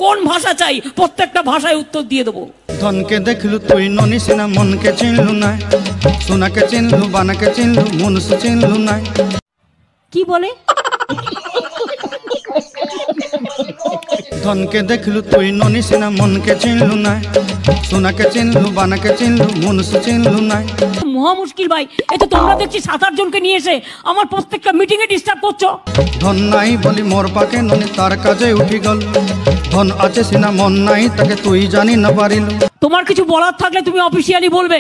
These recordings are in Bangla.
কোন ভাষা চাই প্রত্যেকটা ভাষায় উত্তর দিয়ে দেবো। ধনকে দেখলু তুই ননি সিনা মনকে চিনলু না, সোনাকে চিনলু বানাকে চিনলু মনুষ চিনলু না। কি বলে? ধনকে দেখলু তুই ননি সিনা মনকে চিনলু না, সোনাকে চিনলু বানাকে চিনলু মনুষ চিনলু না। মহা মুশকিল ভাই, এ তো তোমরা দেখছি 7-8 জনকে নিয়ে এসে আমার প্রত্যেকটা মিটিং এ ডিস্টার্ব করছো। ধন নাই বলি মোর পাকে ননি তার কাজে উঠি গল, ধন আছে সিনা মন নাই তাকে তুই জানি না পারিলু। তোমার কিছু বলার থাকলে তুমি অফিসিয়ালি বলবে।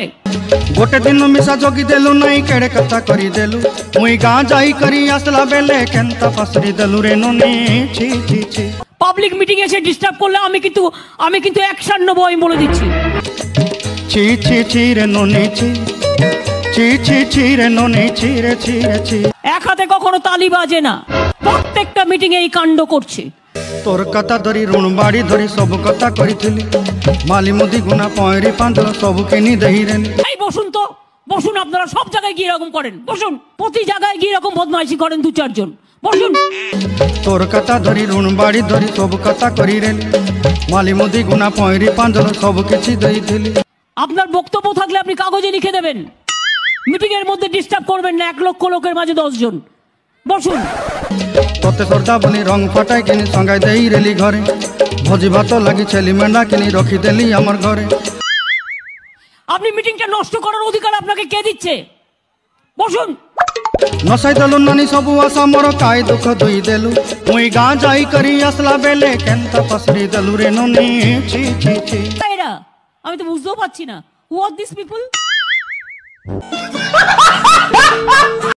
গোটে দিন মিশা জগি দেলু নাই কেড়ে কথা করি দেলু, মুই গাঁ যাই করি আসলা বেলে কেনতা পাসরি দেলু রে ননি। ছি ছি ছি, পাবলিক মিটিং এসে ডিস্টার্ব করলে আমি কিন্তু অ্যাকশন নেবো, আমি বলে দিচ্ছি। ছি ছি ছি রে ননি ছি, ছি ছি ছি রে ননি ছি রে ছি রে ছি। এক হাতে কখনো তালি বাজে না, প্রত্যেকটা মিটিং এই কাণ্ড করছে। তোর কথা ধরি ঋণ বাড়ি ধরি সব কথা করিছিলি, মালি মুদি গুনা পয়রি পাঁদল সবু কিনি দেহি রেলি। এই বসুন তো, বসুন। আপনারা সব জায়গায় গিয়ে এরকম করেন, বসুন। প্রতি জায়গায় গিয়ে এরকম বদমাইশি করেন 2-4 জন, বসুন। তোর কথা ধরি ঋণ বাড়ি ধরি সব কথা করি রেলি, মালি মুদি গুনা পয়রি পাঁদল সবু কিছু দেইছিলি। আপনার বক্তব্য থাকলে আপনি কাগজে লিখে দেবেন। মিটিং এর মধ্যে ডিস্টার্ব করবেন না, 1 লক্ষ লোকের মাঝে 10 জন। বসুন। তোতে সর্দা বলি রং ফাটাই কিনি সঙ্গাই দেই রেলি ঘরে, ভোজি ভাত লাগি ছেলি মেন্ডা কিনি রখি দেলি আমার ঘরে। আপনি মিটিংটা নষ্ট করার অধিকার আপনাকে কে দিচ্ছে? বসুন। নসাই দেলু নানি সবু আশা মোর কাই দুঃখ দুই দেলু, মুই গাঁ যাই করি আসলা বেলে কেনতা পাসরি দেলু রে ননি। ছি ছি ছি, এরা আমি তো বুঝতেও পারছি না, হু আর দিস পিপল।